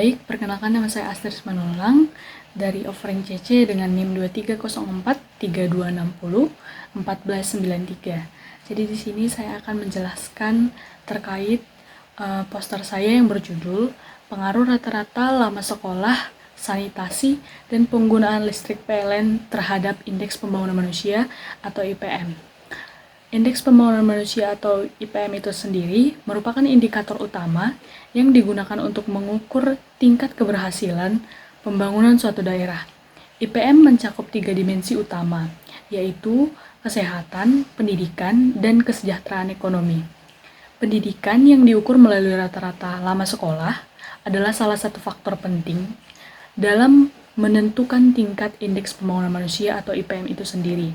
Baik, perkenalkan nama saya Astrid Manulang dari Offering CC dengan NIM 2304-3260-1493. Jadi di sini saya akan menjelaskan terkait poster saya yang berjudul Pengaruh Rata-Rata Lama Sekolah, Sanitasi, dan Penggunaan Listrik PLN terhadap Indeks Pembangunan Manusia atau IPM. Indeks Pembangunan Manusia atau IPM itu sendiri merupakan indikator utama yang digunakan untuk mengukur tingkat keberhasilan pembangunan suatu daerah. IPM mencakup 3 dimensi utama, yaitu kesehatan, pendidikan, dan kesejahteraan ekonomi. Pendidikan yang diukur melalui rata-rata lama sekolah adalah salah satu faktor penting dalam menentukan tingkat Indeks Pembangunan Manusia atau IPM itu sendiri.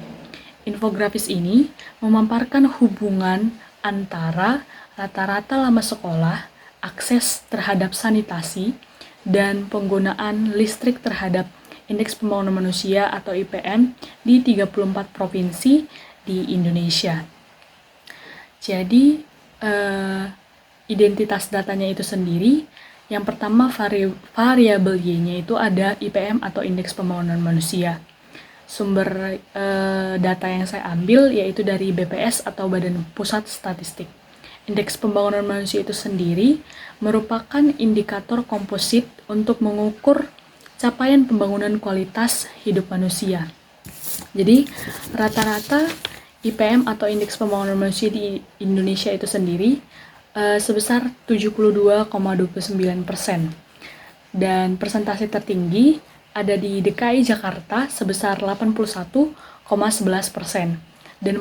Infografis ini memaparkan hubungan antara rata-rata lama sekolah, akses terhadap sanitasi, dan penggunaan listrik terhadap Indeks Pembangunan Manusia atau IPM di 34 provinsi di Indonesia. Jadi, identitas datanya itu sendiri, yang pertama variabel Y-nya itu ada IPM atau Indeks Pembangunan Manusia. Sumber data yang saya ambil yaitu dari BPS atau Badan Pusat Statistik. Indeks Pembangunan Manusia itu sendiri merupakan indikator komposit untuk mengukur capaian pembangunan kualitas hidup manusia. Jadi, rata-rata IPM atau Indeks Pembangunan Manusia di Indonesia itu sendiri sebesar 72,29%. Dan persentase tertinggi ada di DKI Jakarta sebesar 81,11%. Dan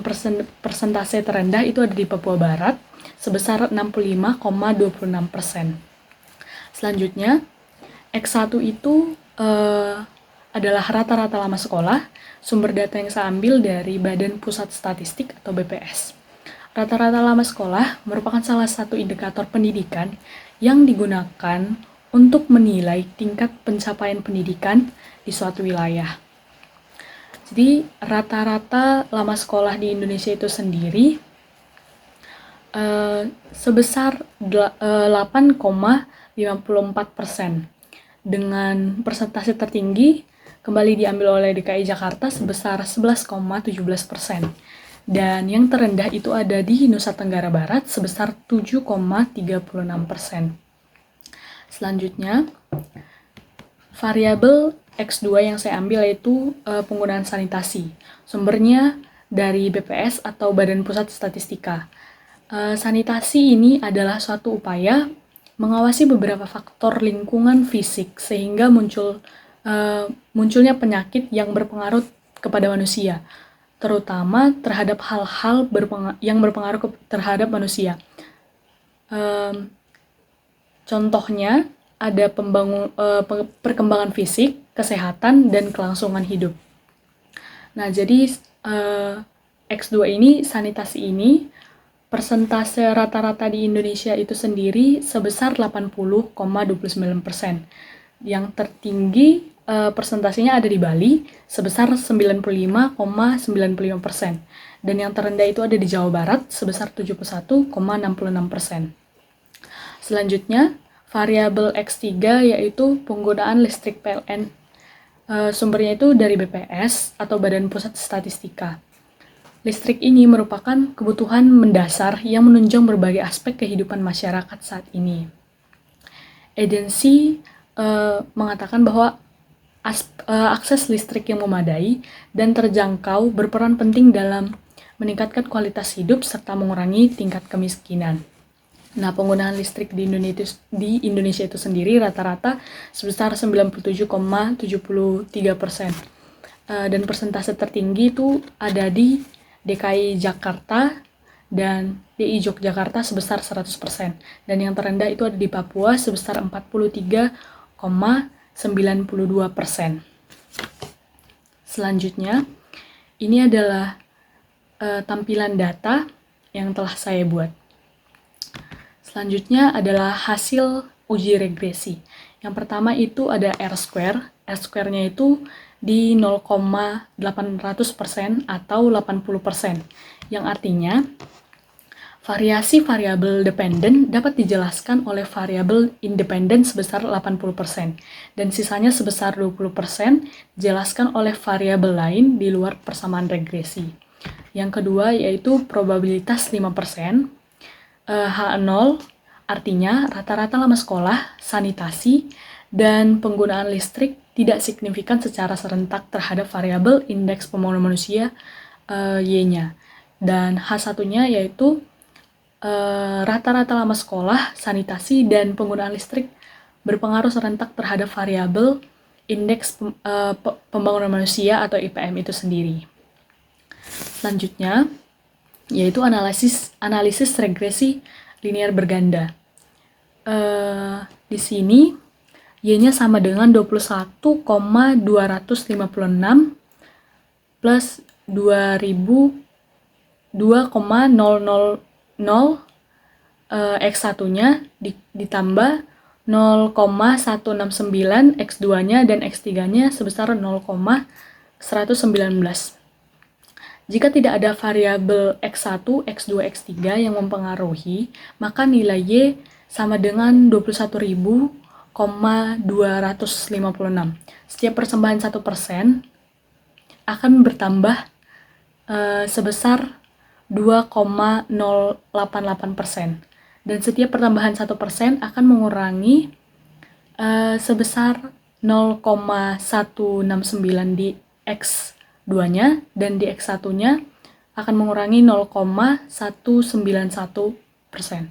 persentase terendah itu ada di Papua Barat sebesar 65,26%. Selanjutnya, X1 itu adalah rata-rata lama sekolah. Sumber data yang saya ambil dari Badan Pusat Statistik atau BPS. Rata-rata lama sekolah merupakan salah satu indikator pendidikan yang digunakan untuk menilai tingkat pencapaian pendidikan di suatu wilayah. Jadi, rata-rata lama sekolah di Indonesia itu sendiri sebesar 8,54%. Dengan persentase tertinggi kembali diambil oleh DKI Jakarta sebesar 11,17%. Dan yang terendah itu ada di Nusa Tenggara Barat sebesar 7,36%. Selanjutnya, variabel X2 yang saya ambil yaitu penggunaan sanitasi. Sumbernya dari BPS atau Badan Pusat Statistika. Sanitasi ini adalah suatu upaya mengawasi beberapa faktor lingkungan fisik sehingga munculnya penyakit yang berpengaruh kepada manusia, terutama terhadap hal-hal yang berpengaruh terhadap manusia. Contohnya ada perkembangan fisik, kesehatan, dan kelangsungan hidup. Nah, jadi X2 ini, sanitasi ini, persentase rata-rata di Indonesia itu sendiri sebesar 80,29%. Yang tertinggi persentasenya ada di Bali sebesar 95,95%. Dan yang terendah itu ada di Jawa Barat sebesar 71,66%. Selanjutnya, variabel X3 yaitu penggunaan listrik PLN. Sumbernya itu dari BPS atau Badan Pusat Statistika. Listrik ini merupakan kebutuhan mendasar yang menunjang berbagai aspek kehidupan masyarakat saat ini. Agensi mengatakan bahwa akses listrik yang memadai dan terjangkau berperan penting dalam meningkatkan kualitas hidup serta mengurangi tingkat kemiskinan. Nah, penggunaan listrik di Indonesia itu sendiri rata-rata sebesar 97,73%. Dan persentase tertinggi itu ada di DKI Jakarta dan DI Yogyakarta sebesar 100%. Dan yang terendah itu ada di Papua sebesar 43,92%. Selanjutnya, ini adalah tampilan data yang telah saya buat. Selanjutnya adalah hasil uji regresi. Yang pertama itu ada R-square. R-square-nya itu di 0,800% atau 80%. Yang artinya, Variasi variabel dependen dapat dijelaskan oleh variabel independen sebesar 80%, dan sisanya sebesar 20% dijelaskan oleh variabel lain di luar persamaan regresi. Yang kedua yaitu probabilitas 5%. H0 artinya rata-rata lama sekolah, sanitasi, dan penggunaan listrik tidak signifikan secara serentak terhadap variabel indeks pembangunan manusia Y-nya. Dan H1-nya yaitu rata-rata lama sekolah, sanitasi, dan penggunaan listrik berpengaruh serentak terhadap variabel indeks pembangunan manusia atau IPM itu sendiri. Selanjutnya, yaitu analisis regresi linear berganda. Di sini, Y-nya sama dengan 21,256 plus 2.000 X1-nya ditambah 0,169 X2-nya dan X3-nya sebesar 0,119. Jika tidak ada variabel X1, X2, X3 yang mempengaruhi, maka nilai Y sama dengan 21.256. Setiap persembahan 1% akan bertambah sebesar 2,088%. Dan setiap pertambahan 1% akan mengurangi sebesar 0,169 di X2-nya, dan di X1-nya akan mengurangi 0,191%.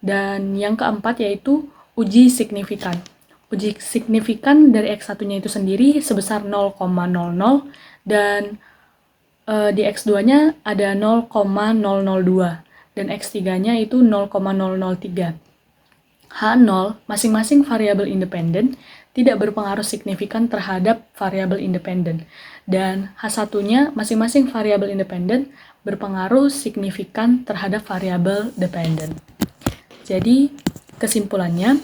Dan yang keempat yaitu uji signifikan. Uji signifikan dari X1-nya itu sendiri sebesar 0,00, dan di X2-nya ada 0,002, dan X3-nya itu 0,003. H0 masing-masing variabel independen tidak berpengaruh signifikan terhadap variabel independen, dan H1-nya masing-masing variabel independen berpengaruh signifikan terhadap variabel dependen. Jadi, kesimpulannya,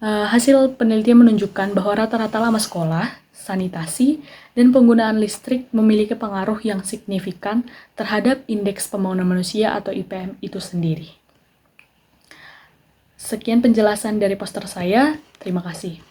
hasil penelitian menunjukkan bahwa rata-rata lama sekolah, sanitasi, dan penggunaan listrik memiliki pengaruh yang signifikan terhadap indeks pembangunan manusia atau IPM itu sendiri. Sekian penjelasan dari poster saya. Terima kasih.